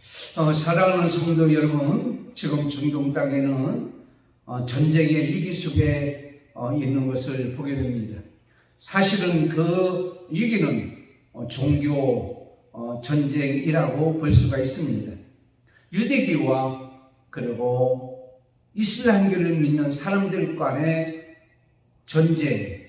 사랑하는 성도 여러분, 지금 중동 땅에는 전쟁의 위기 속에 있는 것을 보게 됩니다. 사실은 그 위기는 종교 전쟁이라고 볼 수가 있습니다. 유대교와 그리고 이슬람교를 믿는 사람들 간의 전쟁,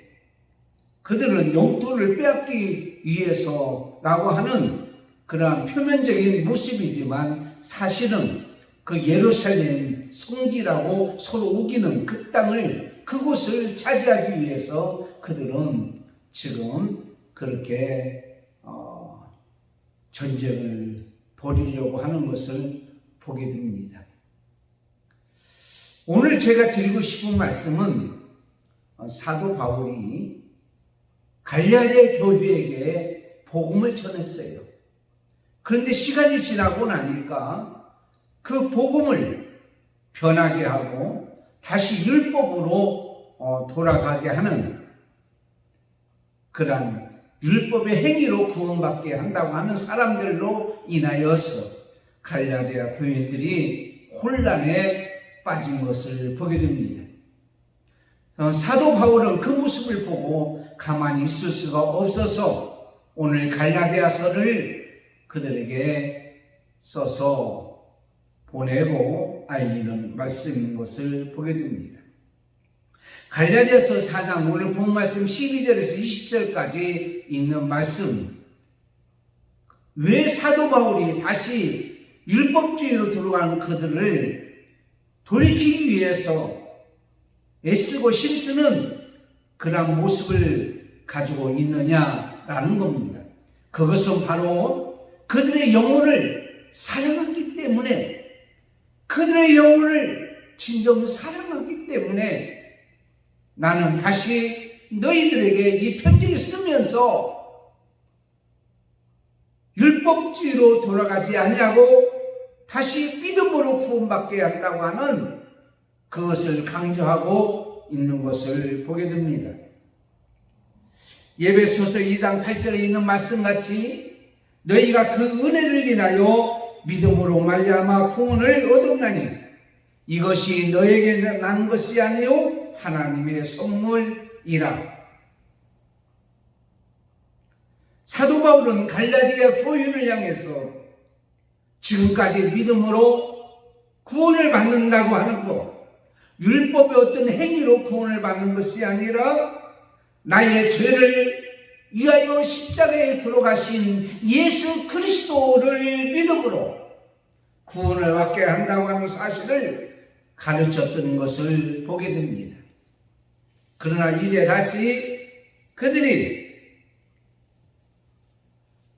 그들은 영토를 빼앗기 위해서라고 하는 그러한 표면적인 모습이지만 사실은 그 예루살렘 성지라고 서로 우기는 그 땅을, 그곳을 차지하기 위해서 그들은 지금 그렇게 전쟁을 벌이려고 하는 것을 보게 됩니다. 오늘 제가 드리고 싶은 말씀은 사도 바울이 갈라디아 교회에게 복음을 전했어요. 그런데 시간이 지나고 나니까 그 복음을 변하게 하고 다시 율법으로 돌아가게 하는 그러한 율법의 행위로 구원받게 한다고 하는 사람들로 인하여서 갈라디아 교인들이 혼란에 빠진 것을 보게 됩니다. 사도 바울은 그 모습을 보고 가만히 있을 수가 없어서 오늘 갈라디아서를 그들에게 써서 보내고 알리는 말씀인 것을 보게 됩니다. 갈라디아서 4장 오늘 본 말씀 12절에서 20절까지 있는 말씀, 왜 사도 바울이 다시 율법주의로 들어가는 그들을 돌이키기 위해서 애쓰고 힘쓰는 그런 모습을 가지고 있느냐라는 겁니다. 그것은 바로 그들의 영혼을 사랑하기 때문에, 그들의 영혼을 진정 사랑하기 때문에 나는 다시 너희들에게 이 편지를 쓰면서 율법주의로 돌아가지 아니하고 다시 믿음으로 구원받게 한다고 하는 그것을 강조하고 있는 것을 보게 됩니다. 에베소서 2장 8절에 있는 말씀같이 너희가 그 은혜를 인하여 믿음으로 말미암아 구원을 얻었나니 이것이 너에게 난 것이 아니요 하나님의 선물이라. 사도 바울은 갈라디아 교인을 향해서 지금까지 믿음으로 구원을 받는다고 하는 것, 율법의 어떤 행위로 구원을 받는 것이 아니라 나의 죄를 위하여 십자가에 들어가신 예수 그리스도를 믿음으로 구원을 받게 한다고 하는 사실을 가르쳤던 것을 보게 됩니다. 그러나 이제 다시 그들이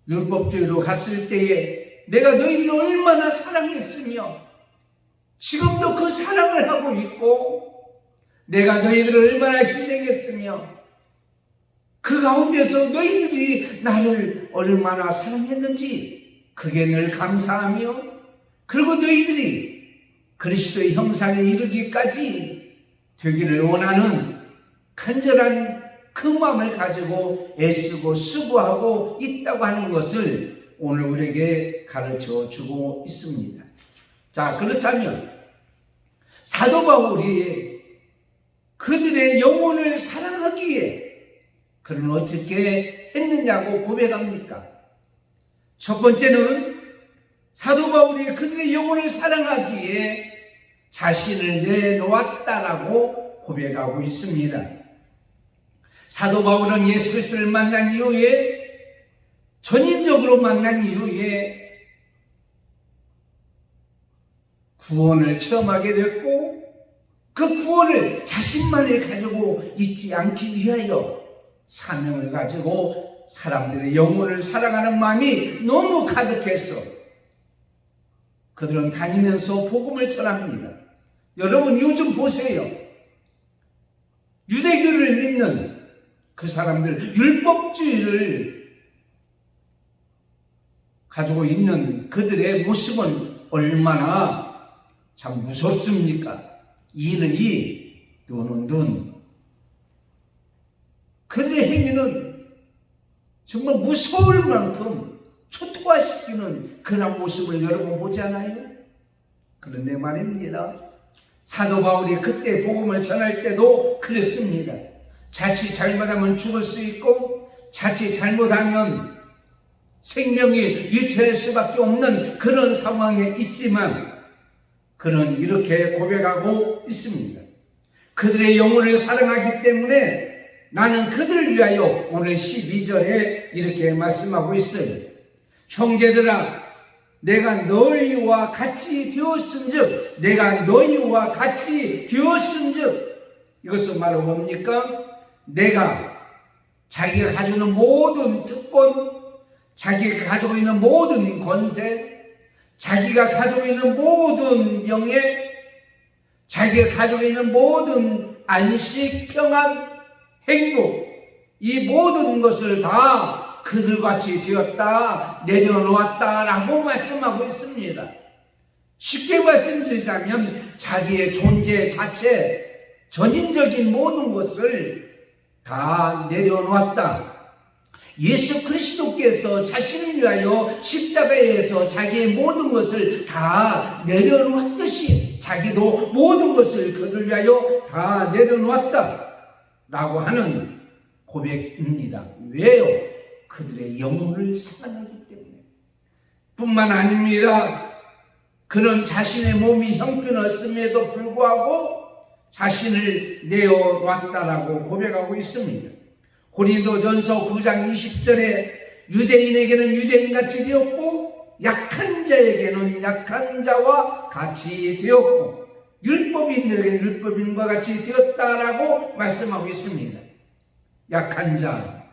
율법주의로 갔을 때에 내가 너희를 얼마나 사랑했으며 지금도 그 사랑을 하고 있고 내가 너희들을 얼마나 희생했으며 그 가운데서 너희들이 나를 얼마나 사랑했는지 그게 늘 감사하며, 그리고 너희들이 그리스도의 형상에 이르기까지 되기를 원하는 간절한 그 마음을 가지고 애쓰고 수고하고 있다고 하는 것을 오늘 우리에게 가르쳐 주고 있습니다. 자, 그렇다면 사도 바울이 그들의 영혼을 사랑하기에 그는 어떻게 했느냐고 고백합니까? 첫 번째는 사도 바울이 그들의 영혼을 사랑하기에 자신을 내놓았다라고 고백하고 있습니다. 사도 바울은 예수 그리스도를 만난 이후에, 전인적으로 만난 이후에 구원을 체험하게 됐고 그 구원을 자신만을 가지고 있지 않기 위하여 사명을 가지고 사람들의 영혼을 사랑하는 마음이 너무 가득해서 그들은 다니면서 복음을 전합니다. 여러분 요즘 보세요. 유대교를 믿는 그 사람들, 율법주의를 가지고 있는 그들의 모습은 얼마나 참 무섭습니까? 이는 이, 눈은 눈. 그들의 행위는 정말 무서울 만큼 초토화시키는 그런 모습을 여러분 보지 않아요? 그런데 말입니다. 사도 바울이 그때 복음을 전할 때도 그랬습니다. 자칫 잘못하면 죽을 수 있고 자칫 잘못하면 생명이 유퇴할 수밖에 없는 그런 상황에 있지만 그는 이렇게 고백하고 있습니다. 그들의 영혼을 사랑하기 때문에 나는 그들을 위하여 오늘 12절에 이렇게 말씀하고 있어요. 형제들아, 내가 너희와 같이 되었은즉, 내가 너희와 같이 되었은즉, 이것은 바로 뭡니까? 내가 자기가 가지고 있는 모든 특권, 자기가 가지고 있는 모든 권세, 자기가 가지고 있는 모든 명예, 자기가 가지고 있는 모든 안식, 평안, 행복, 이 모든 것을 다 그들같이 되었다, 내려놓았다라고 말씀하고 있습니다. 쉽게 말씀드리자면 자기의 존재 자체, 전인적인 모든 것을 다 내려놓았다. 예수 그리스도께서 자신을 위하여 십자가에서 자기의 모든 것을 다 내려놓았듯이 자기도 모든 것을 그들 위하여 다 내려놓았다 라고 하는 고백입니다. 왜요? 그들의 영혼을 사랑하기 때문에. 뿐만 아닙니다. 그는 자신의 몸이 형편없음에도 불구하고 자신을 내어놨다라고 고백하고 있습니다. 고린도전서 9장 20절에 유대인에게는 유대인같이 되었고 약한 자에게는 약한 자와 같이 되었고 율법인들에게는 율법인과 같이 되었다라고 말씀하고 있습니다. 약한 자,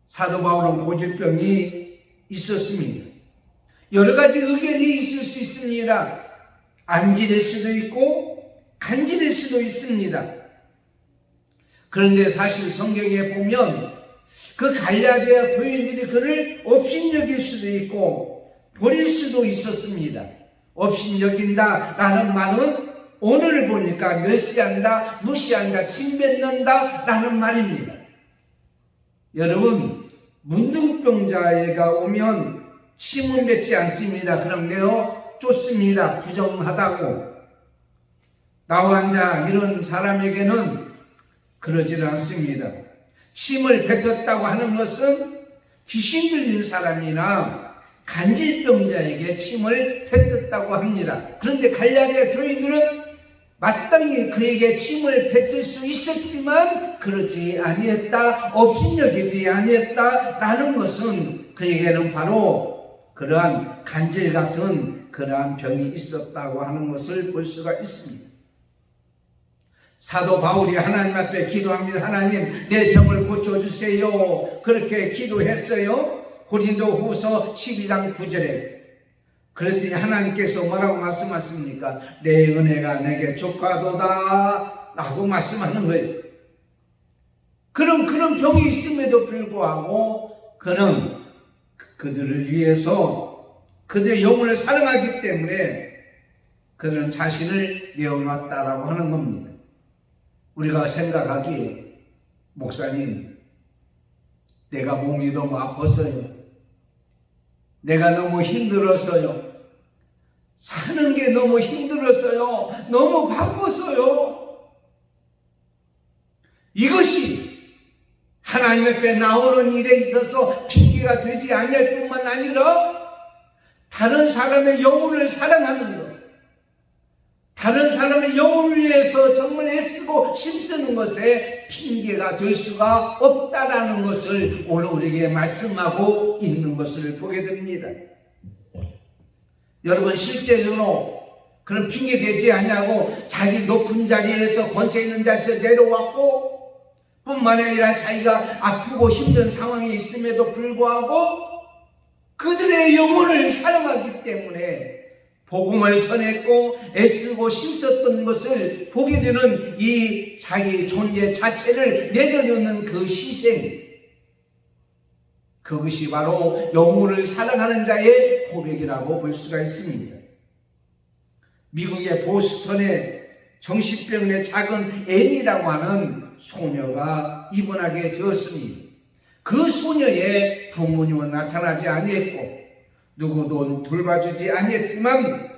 사도 바울은 고질병이 있었습니다. 여러 가지 의견이 있을 수 있습니다. 암질일 수도 있고 간질일 수도 있습니다. 그런데 사실 성경에 보면 그 갈라디아 교인들이 그를 업신여길 수도 있고 버릴 수도 있었습니다. 업신여긴다라는 말은 오늘 보니까 멸시한다, 무시한다, 침뱉는다 라는 말입니다. 여러분, 문둥병자가 오면 침은 뱉지 않습니다. 그럼 내어 쫓습니다. 부정하다고. 나와 자 이런 사람에게는 그러지는 않습니다. 침을 뱉었다고 하는 것은 귀신 들린 사람이나 간질병자에게 침을 뱉었다고 합니다. 그런데 갈라디아 교인들은 마땅히 그에게 침을 뱉을 수 있었지만 그렇지 아니했다, 업신여기지 아니했다라는 것은 그에게는 바로 그러한 간질 같은 그러한 병이 있었다고 하는 것을 볼 수가 있습니다. 사도 바울이 하나님 앞에 기도합니다. 하나님, 내 병을 고쳐주세요. 그렇게 기도했어요. 고린도후서 12장 9절에. 그랬더니 하나님께서 뭐라고 말씀하십니까? 내 은혜가 내게 족하도다 라고 말씀하는 거예요. 그런 병이 있음에도 불구하고 그는 그들을 위해서 그들의 영혼을 사랑하기 때문에 그들은 자신을 내어놨다라고 하는 겁니다. 우리가 생각하기에 목사님, 내가 몸이 너무 아파서요. 내가 너무 힘들어서요. 사는 게 너무 힘들어서요. 너무 바빠서요. 이것이 하나님 앞에 나오는 일에 있어서 핑계가 되지 않을 뿐만 아니라 다른 사람의 영혼을 사랑하는 것, 다른 사람의 영혼을 위해서 정말 애쓰고 힘쓰는 것에 핑계가 될 수가 없다라는 것을 오늘 우리에게 말씀하고 있는 것을 보게 됩니다. 여러분, 실제적으로 그런 핑계 되지 않냐고 자기 높은 자리에서 권세 있는 자리에서 내려왔고 뿐만 아니라 자기가 아프고 힘든 상황이 있음에도 불구하고 그들의 영혼을 사랑하기 때문에 복음을 전했고 애쓰고 힘썼던 것을 보게 되는 이 자기 존재 자체를 내려놓는 그 희생, 그것이 바로 영혼을 사랑하는 자의 고백이라고 볼 수가 있습니다. 미국의 보스턴에 정신병의 작은 앤이라고 하는 소녀가 입원하게 되었습니다. 그 소녀의 부모님은 나타나지 아니했고 누구도 돌봐주지 아니했지만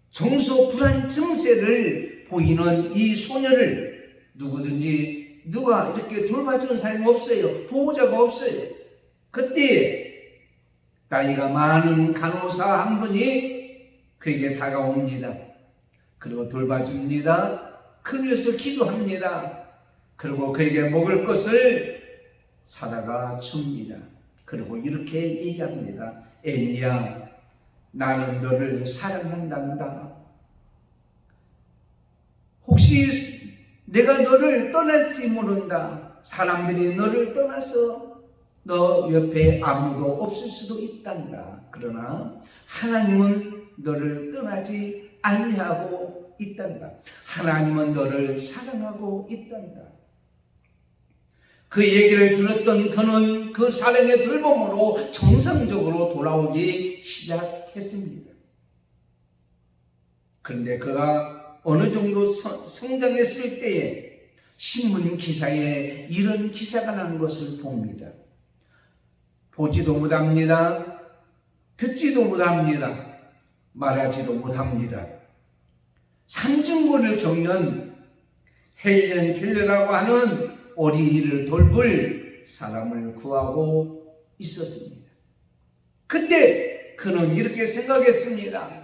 정서 불안 증세를 보이는 이 소녀를 누가 이렇게 돌봐주는 사람이 없어요. 보호자가 없어요. 그때 나이가 많은 간호사 한 분이 그에게 다가옵니다. 그리고 돌봐줍니다. 그래서 기도합니다. 그리고 그에게 먹을 것을 사다가 줍니다. 그리고 이렇게 얘기합니다. 애니야, 나는 너를 사랑한단다. 혹시 내가 너를 떠날지 모른다. 사람들이 너를 떠나서 너 옆에 아무도 없을 수도 있단다. 그러나 하나님은 너를 떠나지 아니하고 있단다. 하나님은 너를 사랑하고 있단다. 그 얘기를 들었던 그는 그 사랑의 돌봄으로 정상적으로 돌아오기 시작했습니다. 그런데 그가 어느 정도 성장했을 때에 신문 기사에 이런 기사가 난 것을 봅니다. 보지도 못합니다. 듣지도 못합니다. 말하지도 못합니다. 삼중고를 겪는 헬렌 켈러라고 하는 어린이를 돌볼 사람을 구하고 있었습니다. 그때 그는 이렇게 생각했습니다.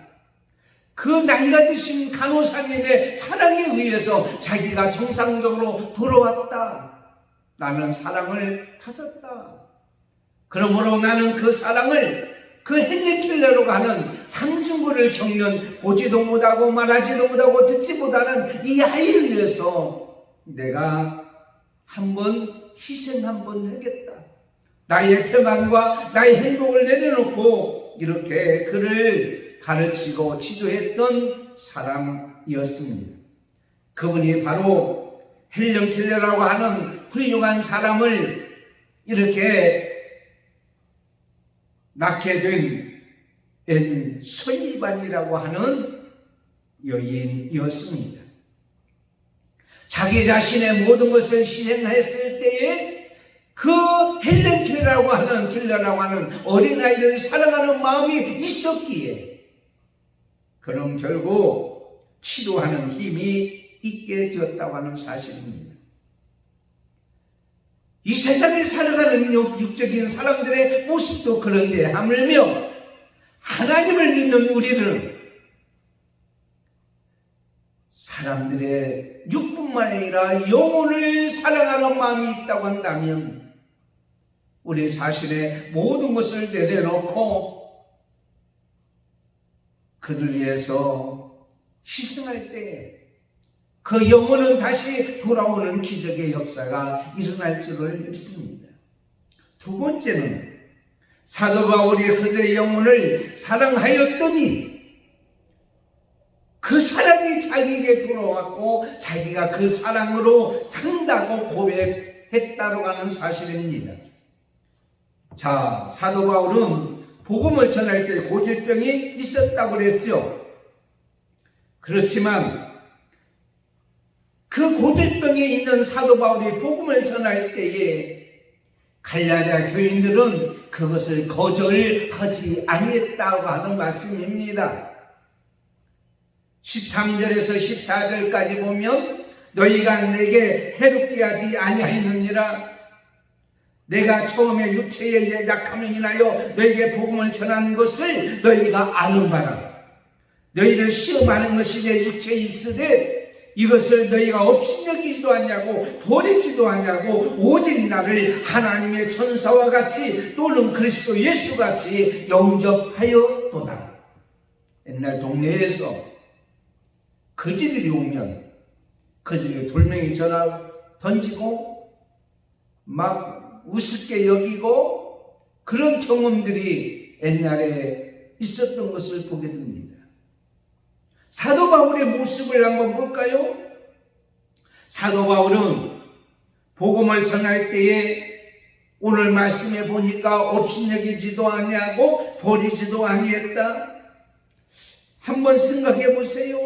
그 나이가 드신 간호사님의 사랑에 의해서 자기가 정상적으로 돌아왔다. 나는 사랑을 받았다. 그러므로 나는 그 사랑을 그 헬렌 켈러라고 하는 삼중고를 겪는 보지도 못하고 말하지도 못하고 듣지 못하는 이 아이를 위해서 내가 한번 희생 한번 하겠다. 나의 평안과 나의 행복을 내려놓고 이렇게 그를 가르치고 지도했던 사람이었습니다. 그분이 바로 헬렌 켈러라고 하는 훌륭한 사람을 이렇게 낳게 된 앤 설리반이라고 하는 여인이었습니다. 자기 자신의 모든 것을 희생했을 때에 그 헬렌 켈러라고 하는 어린아이를 사랑하는 마음이 있었기에 그는 결국 치료하는 힘이 있게 되었다고 하는 사실입니다. 이 세상에 살아가는 육적인 사람들의 모습도 그런데 하물며 하나님을 믿는 우리들은 사람들의 육뿐만 아니라 영혼을 사랑하는 마음이 있다고 한다면 우리 자신의 모든 것을 내려놓고 그들 위해서 희생할 때 그 영혼은 다시 돌아오는 기적의 역사가 일어날 줄을 믿습니다. 두 번째는 사도 바울이 그들의 영혼을 사랑하였더니 그 사랑이 자기에게 돌아왔고 자기가 그 사랑으로 산다고 고백했다고 하는 사실입니다. 자, 사도 바울은 복음을 전할 때 고질병이 있었다고 그랬죠. 그렇지만 그 고질병에 있는 사도 바울이 복음을 전할 때에 갈라디아 교인들은 그것을 거절하지 아니했다고 하는 말씀입니다. 13절에서 14절까지 보면 너희가 내게 해롭게 하지 아니하였느니라. 내가 처음에 육체의 약함을 인하여 너희에게 복음을 전한 것을 너희가 아는 바라. 너희를 시험하는 것이 내 육체에 있으되 이것을 너희가 없이 여기지도 않냐고 버리지도 않냐고 오직 나를 하나님의 천사와 같이 또는 그리스도 예수 같이 영접하였도다. 옛날 동네에서 거지들이 오면 그들이 돌멩이 전화 던지고 막 우습게 여기고 그런 경험들이 옛날에 있었던 것을 보게 됩니다. 사도 바울의 모습을 한번 볼까요? 사도 바울은 복음을 전할 때에 오늘 말씀해 보니까 업신여기지도 아니하고 버리지도 아니했다. 한번 생각해 보세요.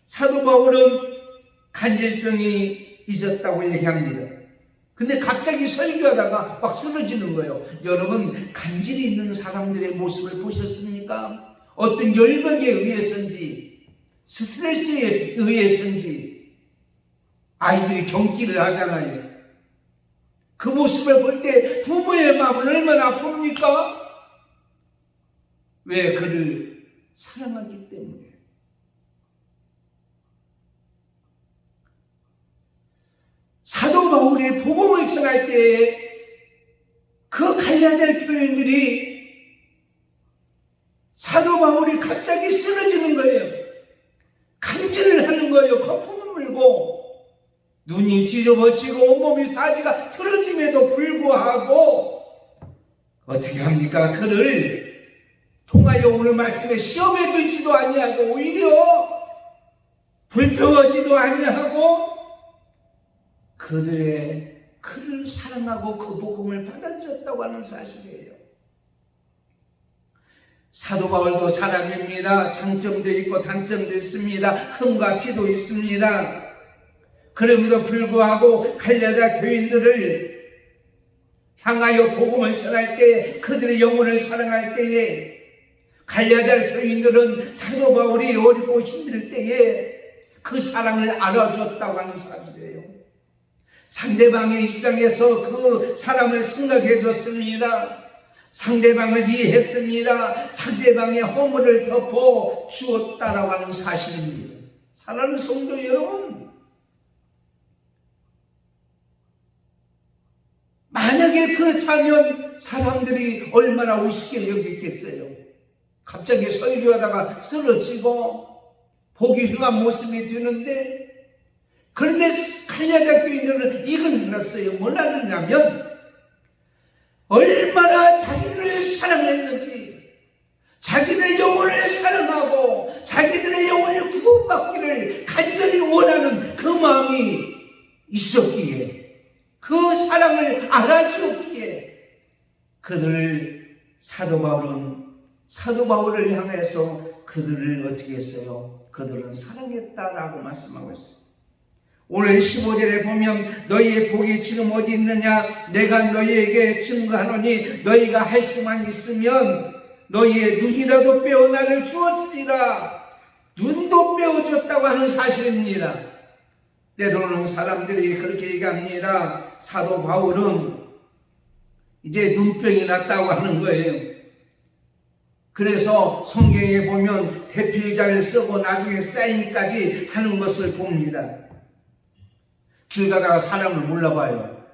사도 바울은 간질병이 있었다고 얘기합니다. 근데 갑자기 설교하다가 막 쓰러지는 거예요. 여러분, 간질이 있는 사람들의 모습을 보셨습니까? 어떤 열망에 의해서인지 스트레스에 의해서인지 아이들이 경기를 하잖아요. 그 모습을 볼 때 부모의 마음은 얼마나 아픕니까? 왜? 그를 사랑하기 때문에. 사도 바울이 복음을 전할 때 그 갈라디아 교인들이 사도 바울이 갑자기 쓰러지는 거예요. 간질을 하는 거예요. 거품을 물고 눈이 뒤집어지고 온몸이 사지가 틀어짐에도 불구하고 어떻게 합니까? 그를 통하여 오늘 말씀에 시험에 들지도 아니하고 오히려 불평하지도 아니하고 그를 사랑하고 그 복음을 받아들였다고 하는 사실이에요. 사도 바울도 사람입니다. 장점도 있고 단점도 있습니다. 흠과 티도 있습니다. 그럼에도 불구하고 갈라디아 교인들을 향하여 복음을 전할 때, 그들의 영혼을 사랑할 때에 갈라디아 교인들은 사도 바울이 어렵고 힘들 때에 그 사랑을 알아줬다고 하는 사실이에요. 상대방의 입장에서 그 사람을 생각해 줬습니다. 상대방을 이해했습니다. 상대방의 허물을 덮어 주었다라고 하는 사실입니다. 사랑하는 성도 여러분, 만약에 그렇다면 사람들이 얼마나 우습게 여기겠어요. 갑자기 설교하다가 쓰러지고 보기 흉한 모습이 되는데, 그런데 갈라디아 교인들은 이걸 알았어요. 뭘 알았냐면 얼마나 자기들을 사랑했는지, 자기들의 영혼을 사랑하고 자기들의 영혼이 구원받기를 간절히 원하는 그 마음이 있었기에, 그 사랑을 알아주었기에 그들을 사도 바울을 향해서 그들을 어떻게 했어요? 그들은 사랑했다라고 말씀하고 있어요. 오늘 15절에 보면 너희의 복이 지금 어디 있느냐? 내가 너희에게 증거하노니 너희가 할 수만 있으면 너희의 눈이라도 빼어 나를 주었으리라. 눈도 빼어줬다고 하는 사실입니다. 때로는 사람들이 그렇게 얘기합니다. 사도 바울은 이제 눈병이 났다고 하는 거예요. 그래서 성경에 보면 대필자를 쓰고 나중에 사인까지 하는 것을 봅니다. 길 가다가 사람을 몰라봐요.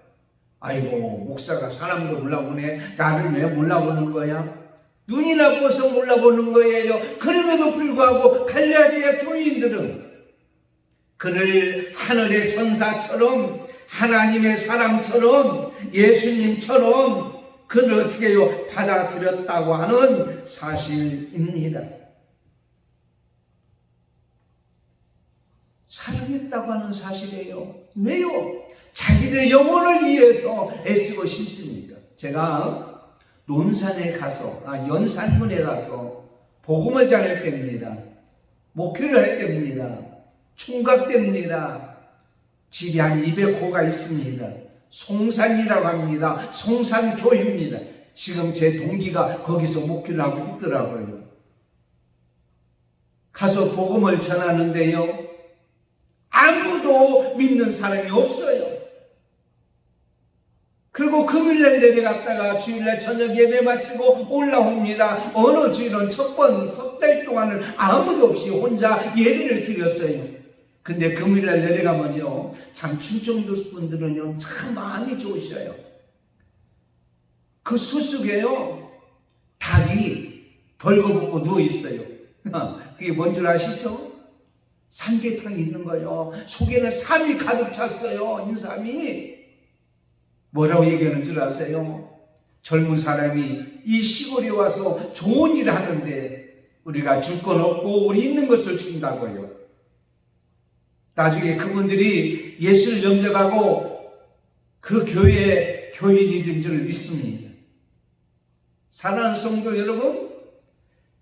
아이고, 목사가 사람도 몰라보네. 나를 왜 몰라보는 거야? 눈이 나빠서 몰라보는 거예요. 그럼에도 불구하고 갈라디아 교인들은 그를 하늘의 전사처럼, 하나님의 사람처럼, 예수님처럼 그를 어떻게 해요? 받아들였다고 하는 사실입니다. 사랑했다고 하는 사실이에요. 왜요? 자기들의 영혼을 위해서 애쓰고 싶습니다. 제가 논산에 가서, 연산군에 가서 복음을 전할 때입니다. 목회를 할 때입니다. 총각 때입니다. 집이 한 200호가 있습니다. 송산이라고 합니다. 송산교회입니다. 지금 제 동기가 거기서 목회를 하고 있더라고요. 가서 복음을 전하는데요, 아무도 믿는 사람이 없어요. 그리고 금요일날 내려갔다가 주일날 저녁 예배 마치고 올라옵니다. 어느 주일은 첫 번 석 달 동안은 아무도 없이 혼자 예배를 드렸어요. 근데 금요일날 내려가면요, 참 충청도 분들은요 참 마음이 좋으셔요. 그 숲속에요 닭이 벌거벗고 누워 있어요. 그게 뭔 줄 아시죠? 삼계탕이 있는 거예요. 속에는 삶이 가득 찼어요. 인삼이. 뭐라고 얘기하는 줄 아세요? 젊은 사람이 이 시골에 와서 좋은 일을 하는데 우리가 줄 건 없고 우리 있는 것을 준다고요. 나중에 그분들이 예수를 영접하고 그 교회의 교인이 된 줄 믿습니다. 사랑하는 성도 여러분,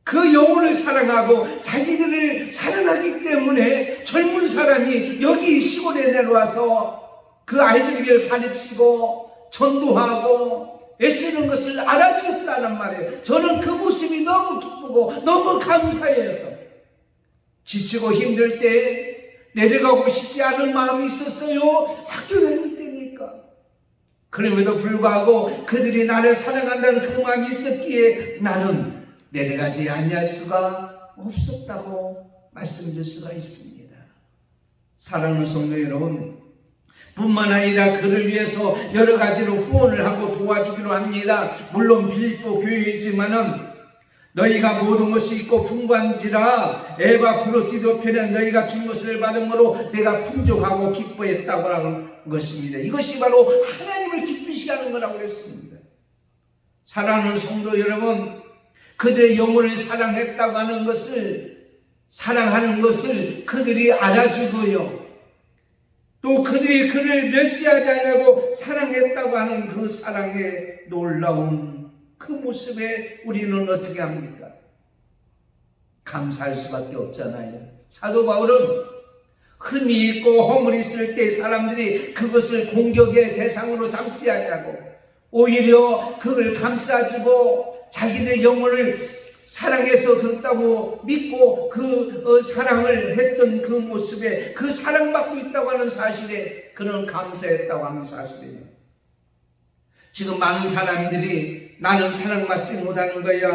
그 영혼을 사랑하고 자기들을 사랑하기 때문에 젊은 사람이 여기 시골에 내려와서 그 아이들에게 가르치고 전도하고 애쓰는 것을 알아주었다는 말이에요. 저는 그 모습이 너무 기쁘고 너무 감사해서 지치고 힘들 때 내려가고 싶지 않은 마음이 있었어요. 학교 다닐 때니까. 그럼에도 불구하고 그들이 나를 사랑한다는 그 마음이 있었기에 나는 내려가지 아니할 수가 없었다고 말씀드릴 수가 있습니다. 사랑하는 성도 여러분, 뿐만 아니라 그를 위해서 여러 가지로 후원을 하고 도와주기로 합니다. 물론 빌립보 교회이지만은 너희가 모든 것이 있고 풍부한지라 에바 브로티도 편에 너희가 준 것을 받음으로 내가 풍족하고 기뻐했다고 하는 것입니다. 이것이 바로 하나님을 기쁘시게 하는 거라고 그랬습니다. 사랑하는 성도 여러분, 그들의 영혼을 사랑했다고 하는 것을, 사랑하는 것을 그들이 알아주고요, 또 그들이 그를 멸시하지 않냐고 사랑했다고 하는 그 사랑의 놀라운 그 모습에 우리는 어떻게 합니까? 감사할 수밖에 없잖아요. 사도 바울은 흠이 있고 허물이 있을 때 사람들이 그것을 공격의 대상으로 삼지 않냐고 오히려 그걸 감싸주고 자기들의 영혼을 사랑해서 그렇다고 믿고 그 사랑을 했던 그 모습에 그 사랑받고 있다고 하는 사실에 그는 감사했다고 하는 사실이에요. 지금 많은 사람들이 나는 사랑받지 못하는 거야,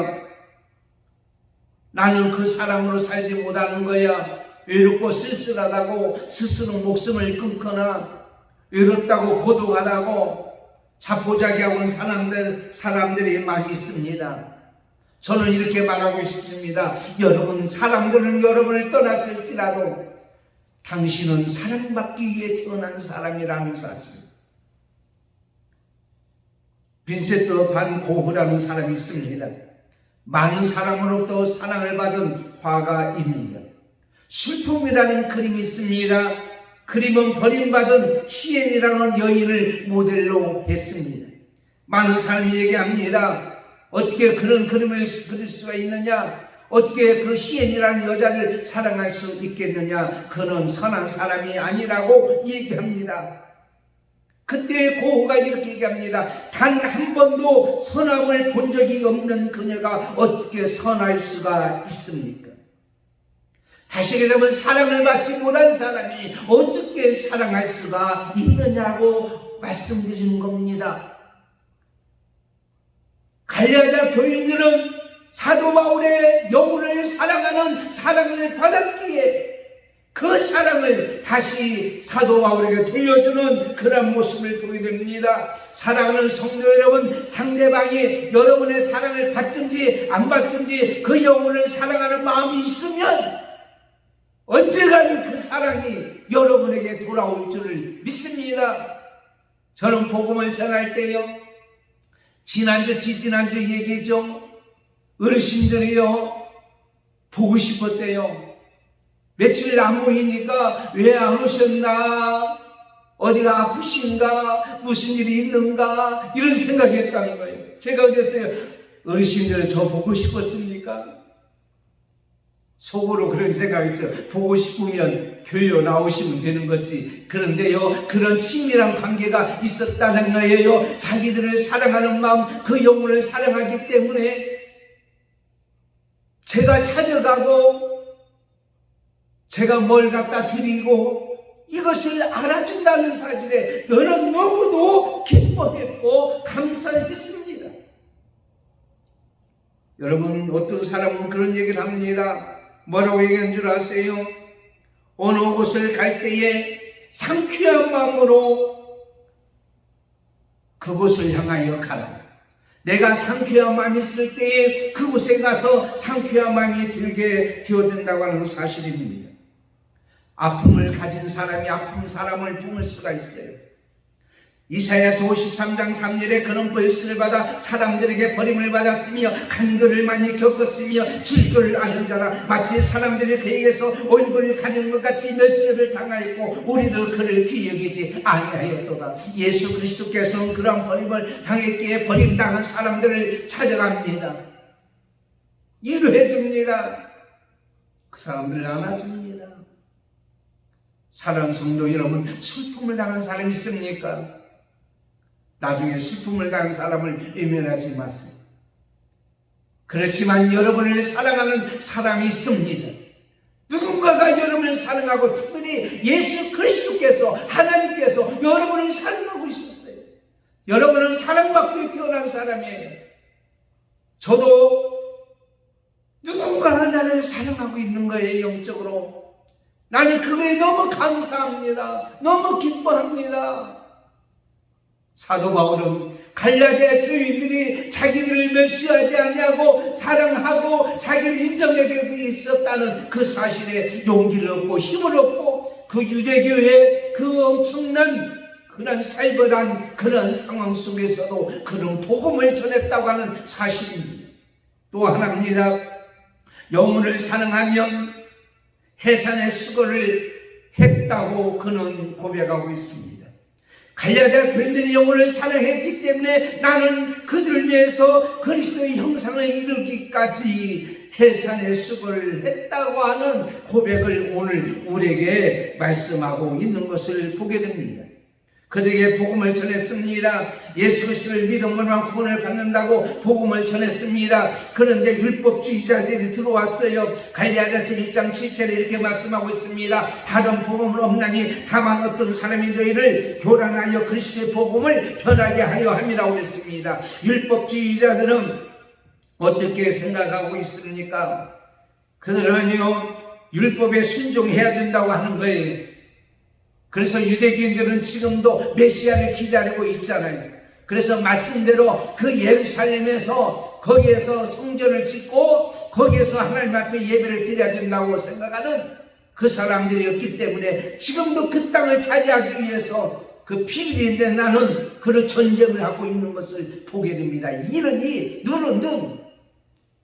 나는 그 사랑으로 살지 못하는 거야, 외롭고 쓸쓸하다고 스스로 목숨을 끊거나 외롭다고 고독하다고 자포자기하고 있는 사람들이 많이 있습니다. 저는 이렇게 말하고 싶습니다. 여러분, 사람들은 여러분을 떠났을지라도 당신은 사랑받기 위해 태어난 사람이라는 사실. 빈센트 반 고흐라는 사람이 있습니다. 많은 사람으로부터 사랑을 받은 화가입니다. 슬픔이라는 그림이 있습니다. 그림은 버림받은 시엔이라는 여인을 모델로 했습니다. 많은 사람이 얘기합니다. 어떻게 그런 그림을 그릴 수가 있느냐? 어떻게 그 시엔이라는 여자를 사랑할 수 있겠느냐? 그는 선한 사람이 아니라고 얘기합니다. 그때 고흐가 이렇게 얘기합니다. 단 한 번도 선함을 본 적이 없는 그녀가 어떻게 선할 수가 있습니까? 다시 얘기하면 사랑을 받지 못한 사람이 어떻게 사랑할 수가 있느냐고 말씀드리는 겁니다. 갈라디아 교인들은 사도 바울의 영혼을 사랑하는 사랑을 받았기에 그 사랑을 다시 사도 바울에게 돌려주는 그런 모습을 보게 됩니다. 사랑하는 성도 여러분, 상대방이 여러분의 사랑을 받든지 안 받든지 그 영혼을 사랑하는 마음이 있으면 언젠가는 그 사랑이 여러분에게 돌아올 줄을 믿습니다. 저는 복음을 전할 때요, 지난주 얘기죠. 어르신들이요 보고 싶었대요. 며칠 안 보이니까 왜 안 오셨나, 어디가 아프신가, 무슨 일이 있는가, 이런 생각이 했다는 거예요. 제가 그랬어요. 어르신들 저 보고 싶었습니까? 속으로 그런 생각했어요. 보고 싶으면 교회 나오시면 되는 거지. 그런데요, 그런 친밀한 관계가 있었다는 거예요. 자기들을 사랑하는 마음, 그 영혼을 사랑하기 때문에 제가 찾아가고 제가 뭘 갖다 드리고 이것을 알아준다는 사실에 너는 너무도 기뻐했고 감사했습니다. 여러분, 어떤 사람은 그런 얘기를 합니다. 뭐라고 얘기한 줄 아세요? 어느 곳을 갈 때에 상쾌한 마음으로 그곳을 향하여 가라. 내가 상쾌한 마음이 있을 때에 그곳에 가서 상쾌한 마음이 들게 되어된다고 하는 사실입니다. 아픔을 가진 사람이 아픈 사람을 품을 수가 있어요. 이사야서 53장 3절에 그는 벌시를 받아 사람들에게 버림을 받았으며 간교를 많이 겪었으며 질거를 앓은 자라. 마치 사람들이 그에게서 얼굴을 가리는 것 같이 멸시를 당하였고 우리도 그를 기여기지 아니하였도다. 예수 그리스도께서는 그런 버림을 당했기에 버림당한 사람들을 찾아갑니다. 위로해 줍니다. 그 사람들을 안아줍니다. 사랑하는 성도 여러분, 슬픔을 당한 사람이 있습니까? 나중에 슬픔을 당한 사람을 외면하지 마세요. 그렇지만 여러분을 사랑하는 사람이 있습니다. 누군가가 여러분을 사랑하고 특별히 예수 그리스도께서, 하나님께서 여러분을 사랑하고 있었어요. 여러분은 사랑받고 태어난 사람이에요. 저도 누군가가 나를 사랑하고 있는 거예요. 영적으로 나는 그거에 너무 감사합니다. 너무 기뻐합니다. 사도 바울은 갈라디아 교인들이 자기들을 멸시하지 아니하고 사랑하고 자기를 인정하게 있었다는 그 사실에 용기를 얻고 힘을 얻고 그 유대교회의 그 엄청난 그런 살벌한 그런 상황 속에서도 그런 복음을 전했다고 하는 사실입니다. 또 하나입니다. 영혼을 사랑하면 해산의 수고를 했다고 그는 고백하고 있습니다. 갈라디아 교인들이 영혼을 사랑했기 때문에 나는 그들을 위해서 그리스도의 형상을 이루기까지 해산의 수고를 했다고 하는 고백을 오늘 우리에게 말씀하고 있는 것을 보게 됩니다. 그들에게 복음을 전했습니다. 예수 그리스도를 믿음으로만 구원을 받는다고 복음을 전했습니다. 그런데 율법주의자들이 들어왔어요. 갈라디아서 1장 7절에 이렇게 말씀하고 있습니다. 다른 복음은 없나니 다만 어떤 사람이 너희를 교란하여 그리스도의 복음을 변하게 하려 함이라고 했습니다. 율법주의자들은 어떻게 생각하고 있습니까? 그들은요, 율법에 순종해야 된다고 하는 거예요. 그래서 유대인들은 지금도 메시아를 기다리고 있잖아요. 그래서 말씀대로 그 예루살렘에서 거기에서 성전을 짓고 거기에서 하나님 앞에 예배를 드려야 된다고 생각하는 그 사람들이었기 때문에 지금도 그 땅을 차지하기 위해서 그 피를 흘리는데 나는 그런 전쟁을 하고 있는 것을 보게 됩니다. 이러니 눈은 눈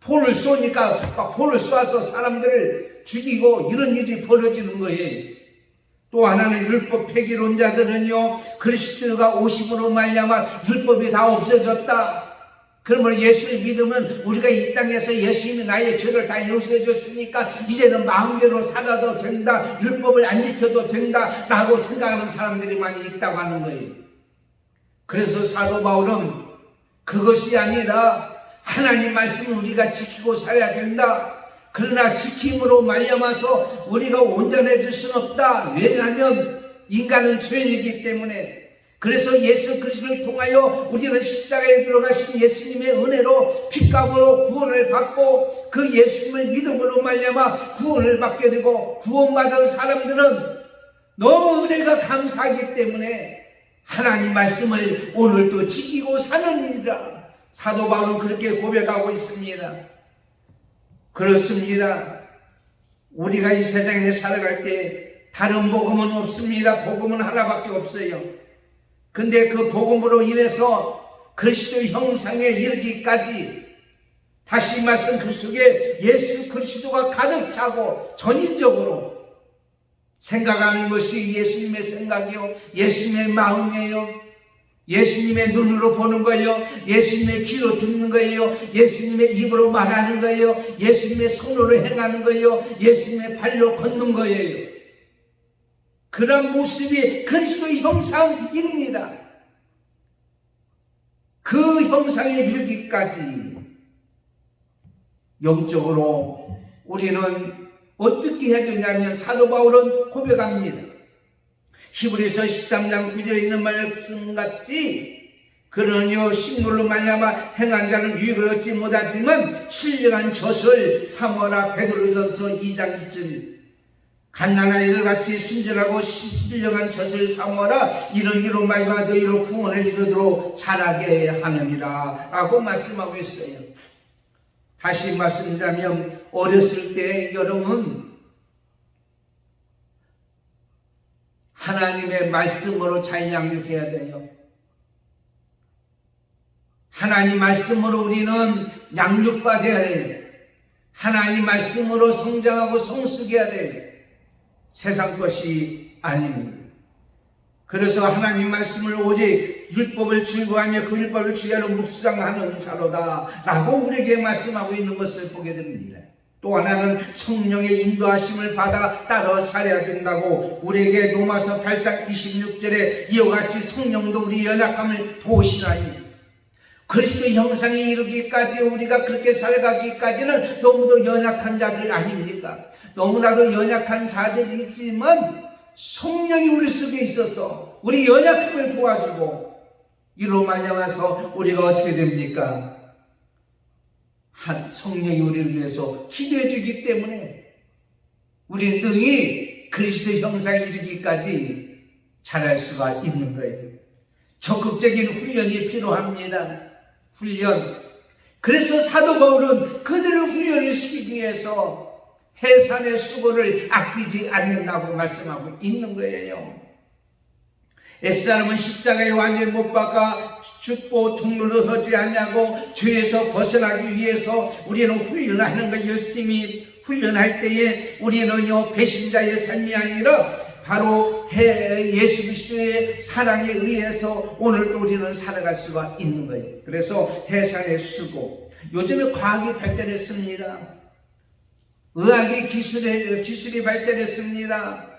볼을 쏘니까 막 볼을 쏘아서 사람들을 죽이고 이런 일이 벌어지는 거예요. 또 하나는 율법 폐기론자들은요, 그리스도가 오심으로 말미암아 율법이 다 없어졌다. 그러면 예수를 믿으면 우리가 이 땅에서 예수님이 나의 죄를 다 용서해 줬으니까 이제는 마음대로 살아도 된다, 율법을 안 지켜도 된다 라고 생각하는 사람들이 많이 있다고 하는 거예요. 그래서 사도 바울은 그것이 아니라 하나님 말씀을 우리가 지키고 살아야 된다. 그러나 지킴으로 말미암아서 우리가 온전해질 수는 없다. 왜냐하면 인간은 죄인이기 때문에. 그래서 예수 그리스도를 통하여 우리는 십자가에 들어가신 예수님의 은혜로 핏값으로 구원을 받고 그 예수님을 믿음으로 말미암아 구원을 받게 되고 구원받은 사람들은 너무 은혜가 감사하기 때문에 하나님 말씀을 오늘도 지키고 사는 일이라 사도 바울은 그렇게 고백하고 있습니다. 그렇습니다. 우리가 이 세상에 살아갈 때 다른 복음은 없습니다. 복음은 하나밖에 없어요. 근데 그 복음으로 인해서 그리스도의 형상에 이르기까지 다시 말씀 그 속에 예수 그리스도가 가득 차고 전인적으로 생각하는 것이 예수님의 생각이요, 예수님의 마음이에요. 예수님의 눈으로 보는 거예요. 예수님의 귀로 듣는 거예요. 예수님의 입으로 말하는 거예요. 예수님의 손으로 행하는 거예요. 예수님의 발로 걷는 거예요. 그런 모습이 그리스도의 형상입니다. 그 형상에 이르기까지 영적으로 우리는 어떻게 해야 되냐면 사도 바울은 고백합니다. 히브리서 13장 9절에 있는 말씀같이 그러니요 식물로 말미암아 행한 자는 유익을 얻지 못하지만 신령한 젖을 삼어라. 베드로전서 2장 2절 갓난아 이들같이 순전하고 신령한 젖을 삼어라. 이런 이로 말미암아 너희로 구원을 이루도록 자라게 하느니라 라고 말씀하고 있어요. 다시 말씀드리자면 어렸을 때 여러분 하나님의 말씀으로 잘 양육해야 돼요. 하나님 말씀으로 우리는 양육받아야 돼요. 하나님 말씀으로 성장하고 성숙해야 돼요. 세상 것이 아닙니다. 그래서 하나님 말씀을 오직 율법을 즐거워하며 그 율법을 주야로 묵상하는 자로다 라고 우리에게 말씀하고 있는 것을 보게 됩니다. 또 하나는 성령의 인도하심을 받아 따라 살아야 된다고 우리에게 로마서 8장 26절에 이와 같이 성령도 우리 연약함을 도우시나니, 그리스도 형상에 이르기까지 우리가 그렇게 살아가기까지는 너무도 연약한 자들 아닙니까? 너무나도 연약한 자들이지만 성령이 우리 속에 있어서 우리 연약함을 도와주고, 이로 말미암아서 우리가 어떻게 됩니까? 한 성령이 우리를 위해서 기도해 주기 때문에 우리는 능히 그리스도 형상에 이르기까지 잘할 수가 있는 거예요. 적극적인 훈련이 필요합니다. 훈련. 그래서 사도 바울은 그들을 훈련을 시키기 위해서 해산의 수고를 아끼지 않는다고 말씀하고 있는 거예요. 옛사람은 십자가에 완전히 못 박아 죽고 종로로 서지 않냐고 죄에서 벗어나기 위해서 우리는 훈련하는 거, 열심히 훈련할 때에 우리는요 배신자의 삶이 아니라 바로 예수 그리스도의 사랑에 의해서 오늘도 우리는 살아갈 수가 있는 거예요. 그래서 해산의 수고. 요즘에 과학이 발달했습니다. 의학이 기술이 발달했습니다.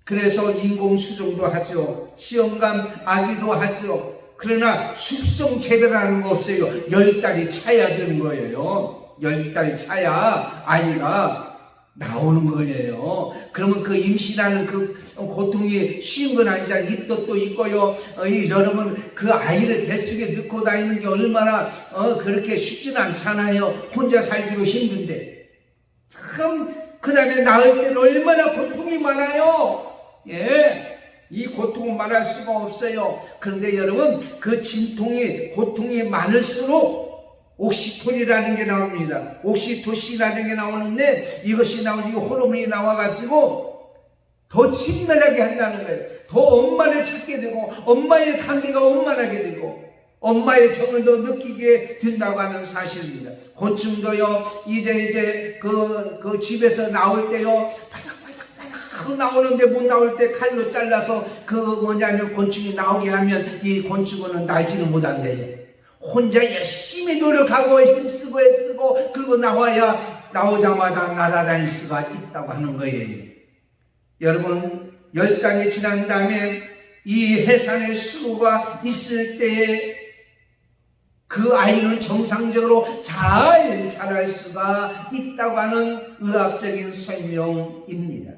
그래서 인공수정도 하죠. 시험관 아기도 하죠. 그러나 숙성 재배라는 거 없어요. 10달이 차야 되는 거예요. 10달 차야 아이가 나오는 거예요. 그러면 그 임신하는 그 고통이 쉬운 건 아니잖아요. 입도 또 있고요. 여러분 그 아이를 뱃속에 넣고 다니는 게 얼마나 그렇게 쉽지는 않잖아요. 혼자 살기도 힘든데. 참 그 다음에 낳을 때는 얼마나 고통이 많아요. 예, 이 고통은 말할 수가 없어요. 그런데 여러분 그 고통이 많을수록 옥시토린이라는 게 나옵니다. 옥시토신이라는 게 나오는데 이것이 나오지, 호르몬이 나와가지고 더 친밀하게 한다는 거예요. 더 엄마를 찾게 되고 엄마의 관계가 원만하게 되고 엄마의 정을 더 느끼게 된다고 하는 사실입니다. 곤충도요 이제 그 집에서 나올 때요 바닥바닥 나오는데 못 나올 때 칼로 잘라서 곤충이 나오게 하면 이 곤충은 날지는 못한대요. 혼자 열심히 노력하고 힘쓰고 애쓰고 그리고 나와야 나오자마자 날아다닐 수가 있다고 하는 거예요. 여러분 10달이 지난 다음에 이 해산의 수고가 있을 때에 그 아이는 정상적으로 잘 자랄 수가 있다고 하는 의학적인 설명입니다.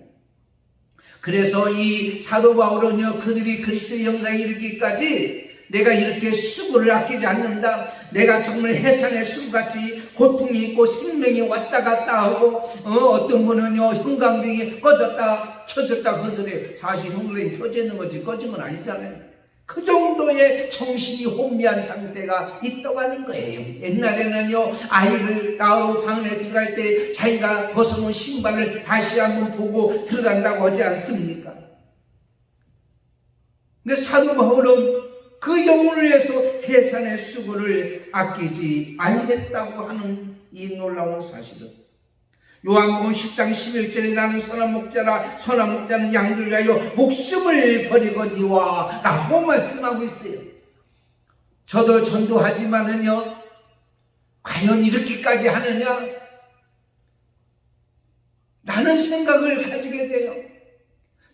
그래서 이 사도 바울은요 그들이 그리스도의 형상에 이르기까지 내가 이렇게 수고를 아끼지 않는다. 내가 정말 해산의 수고같이 고통이 있고 생명이 왔다 갔다 하고 어떤 분은요 형광등이 꺼졌다 켜졌다 그러더래요. 사실 형광등이 켜져 있는 거지 꺼진 건 아니잖아요. 그 정도의 정신이 혼미한 상태가 있다고 하는 거예요. 옛날에는요 아이를 낳으러 방에 들어갈 때 자기가 벗어놓은 신발을 다시 한번 보고 들어간다고 하지 않습니까? 근데 사도 바울은 그 영혼을 위해서 해산의 수고를 아끼지 아니했다고 하는 이 놀라운 사실은 요한복음 10장 11절에 나는 선한 목자라 선한 목자는 양들 위하여 목숨을 버리거니와 라고 말씀하고 있어요. 저도 전도하지만은요 과연 이렇게까지 하느냐 라는 생각을 가지게 돼요.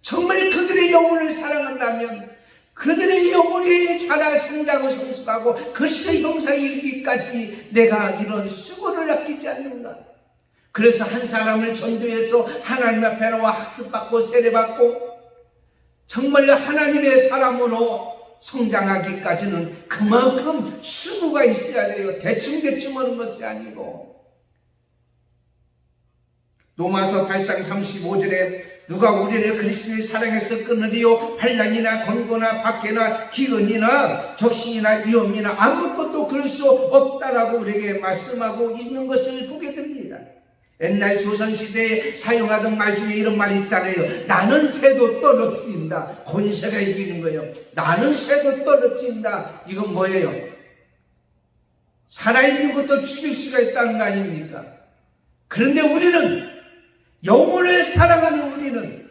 정말 그들의 영혼을 사랑한다면 그들의 영혼이 자라 성장하고 성숙하고 그리스도의 형상에 이르기까지 내가 이런 수고를 아끼지 않는가. 그래서 한 사람을 전도해서 하나님 앞에 나와 학습받고 세례받고 정말 하나님의 사람으로 성장하기까지는 그만큼 수고가 있어야 돼요. 대충 하는 것이 아니고. 로마서 8장 35절에 누가 우리를 그리스도의 사랑에서 끊으리요 환난이나 권고나 박해나 기근이나 적신이나 위험이나 아무것도 그럴 수 없다라고 우리에게 말씀하고 있는 것을 보게 됩니다. 옛날 조선시대에 사용하던 말 중에 이런 말이 있잖아요. 나는 새도 떨어뜨린다. 권세가 이기는 거예요. 나는 새도 떨어뜨린다. 이건 뭐예요? 살아있는 것도 죽일 수가 있다는 거 아닙니까? 그런데 우리는 영혼을 사랑하는 우리는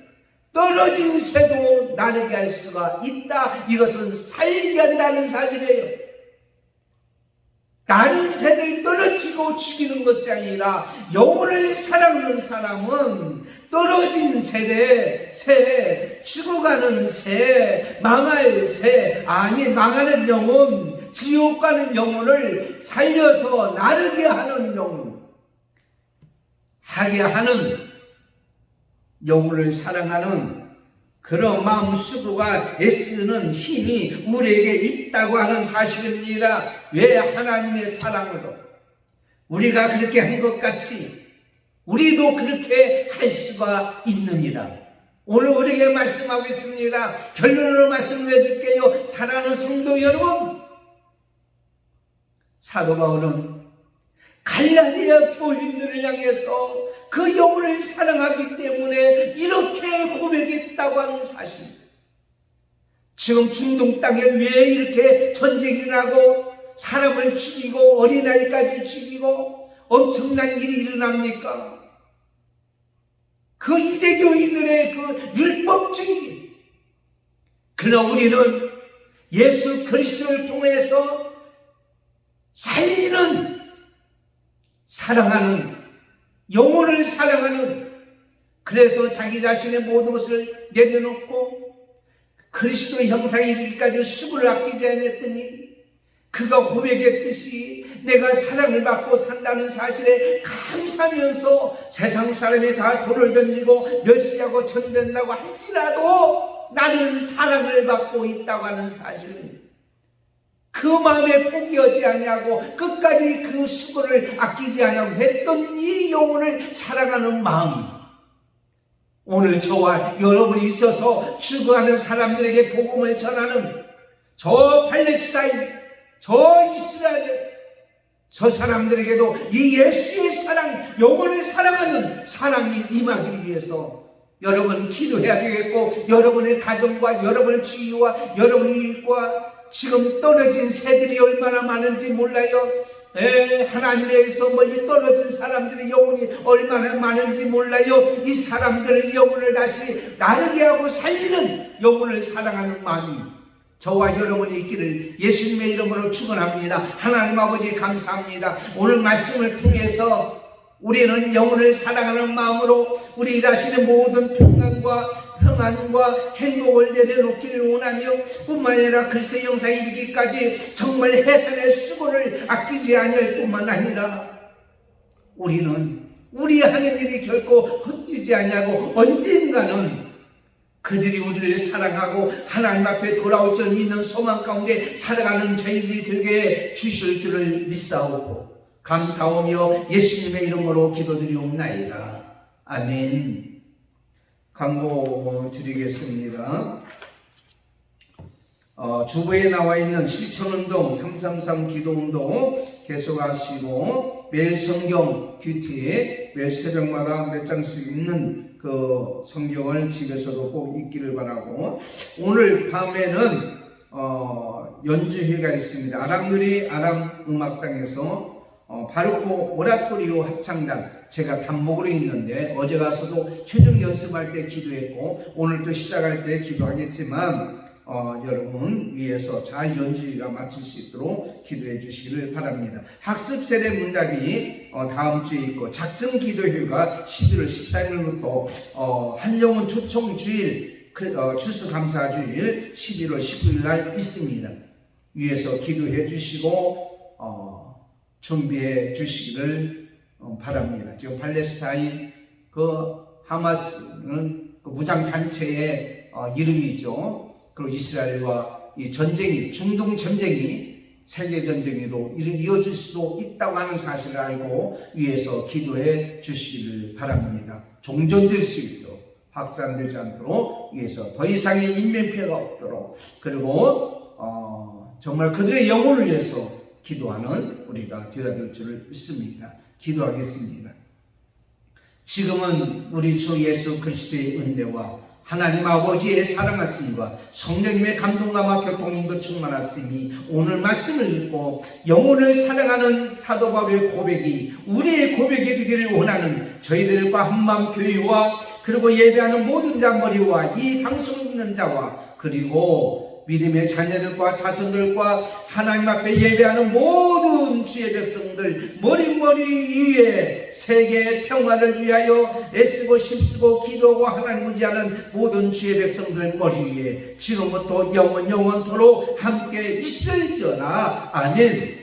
떨어진 새도 나르게 할 수가 있다. 이것은 살게 한다는 사실이에요. 다른 새를 떨어뜨리고 죽이는 것이 아니라 영혼을 사랑하는 사람은 떨어진 새, 죽어가는 새, 망할 새, 아니 망하는 영혼, 지옥 가는 영혼을 살려서 나르게 하는 영혼, 하게 하는 영혼을 사랑하는 그런 마음 수고가 애쓰는 힘이 우리에게 있다고 하는 사실입니다. 왜? 하나님의 사랑으로 우리가 그렇게 한 것 같이 우리도 그렇게 할 수가 있느니라. 오늘 우리에게 말씀하고 있습니다. 결론으로 말씀을 해줄게요. 사랑하는 성도 여러분, 사도 바울은 갈라디아 교인들을 향해서 그 영혼을 사랑하기 때문에 이렇게 고백했다고 하는 사실. 지금 중동 땅에 왜 이렇게 전쟁이 일어나고 사람을 죽이고 어린아이까지 죽이고 엄청난 일이 일어납니까? 그 이대교인들의 그 율법주의. 그러나 우리는 예수 그리스도를 통해서 살리는, 사랑하는, 영혼을 사랑하는, 그래서 자기 자신의 모든 것을 내려놓고 그리스도 형상에 이르기까지 수고를 아끼지 않았더니 그가 고백했듯이 내가 사랑을 받고 산다는 사실에 감사하면서 세상 사람이 다 돌을 던지고 멸시하고 천된다고 할지라도 나는 사랑을 받고 있다고 하는 사실을 그 마음에 포기하지 아니하고 끝까지 그 수고를 아끼지 아니하고 했던 이 영혼을 사랑하는 마음이 오늘 저와 여러분이 있어서 죽어가는 사람들에게 복음을 전하는 저 팔레스타인, 저 이스라엘, 저 사람들에게도 이 예수의 사랑, 영혼을 사랑하는 사랑이 임하기 위해서 여러분 기도해야 되겠고, 여러분의 가정과 여러분의 주위와 여러분의 일과 지금 떨어진 새들이 얼마나 많은지 몰라요. 하나님에게서 멀리 떨어진 사람들의 영혼이 얼마나 많은지 몰라요. 이 사람들의 영혼을 다시 나르게 하고 살리는 영혼을 사랑하는 마음이 저와 여러분이 있기를 예수님의 이름으로 축원합니다. 하나님 아버지 감사합니다. 오늘 말씀을 통해서 우리는 영혼을 사랑하는 마음으로 우리 자신의 모든 평안과 행복을 내려놓기를 원하며 뿐만 아니라 그리스도의 형상에 이르기까지 정말 해산의 수고를 아끼지 아니할 뿐만 아니라 우리는 우리 하는 일이 결코 헛되지 아니하고 언젠가는 그들이 우리를 사랑하고 하나님 앞에 돌아올 줄 믿는 소망 가운데 살아가는 저희들이 되게 주실 줄을 믿사오고 감사하며 예수님의 이름으로 기도드리옵나이다. 아멘. 광고 드리겠습니다. 주부에 나와 있는 실천운동 333 기도운동 계속하시고 매일 성경 큐티에 매일 새벽마다 몇 장씩 읽는 그 성경을 집에서도 꼭 읽기를 바라고, 오늘 밤에는 연주회가 있습니다. 아람누리 아람음악당에서 바르코 오라토리오 합창단, 제가 단목으로 있는데 어제 가서도 최종 연습할 때 기도했고 오늘 또 시작할 때 기도하겠지만 여러분 위에서 잘 연주가 마칠 수 있도록 기도해 주시기를 바랍니다. 학습 세례 문답이 다음 주에 있고 작정 기도회가 11월 14일부터 한영훈 초청 주일 추수감사주일 11월 19일 날 있습니다. 위에서 기도해 주시고 준비해 주시기를 바랍니다. 지금 팔레스타인 그 하마스는 그 무장단체의 이름이죠. 그리고 이스라엘과 이 전쟁이, 중동 전쟁이 세계 전쟁으로 이어질 수도 있다고 하는 사실을 알고 위에서 기도해 주시기를 바랍니다. 종전될 수 있도록, 확산되지 않도록 위해서 더 이상의 인명피해가 없도록, 그리고 정말 그들의 영혼을 위해서 기도하는 우리가 되어야 될 줄을 믿습니다. 기도하겠습니다. 지금은 우리 주 예수 그리스도의 은혜와 하나님 아버지의 사랑하심과 성령님의 감동감과 교통님도 충만하시니 오늘 말씀을 읽고 영혼을 사랑하는 사도 바울의 고백이 우리의 고백이 되기를 원하는 저희들과 한마음교회와 그리고 예배하는 모든 자머리와 이 방송 듣는 자와 그리고 믿음의 자녀들과 사손들과 하나님 앞에 예배하는 모든 주의 백성들 머리 위에 세계의 평화를 위하여 애쓰고 힘쓰고 기도하고 하나님 의지하는 모든 주의 백성들 머리 위에 지금부터 영원토록 함께 있을지어다. 아멘.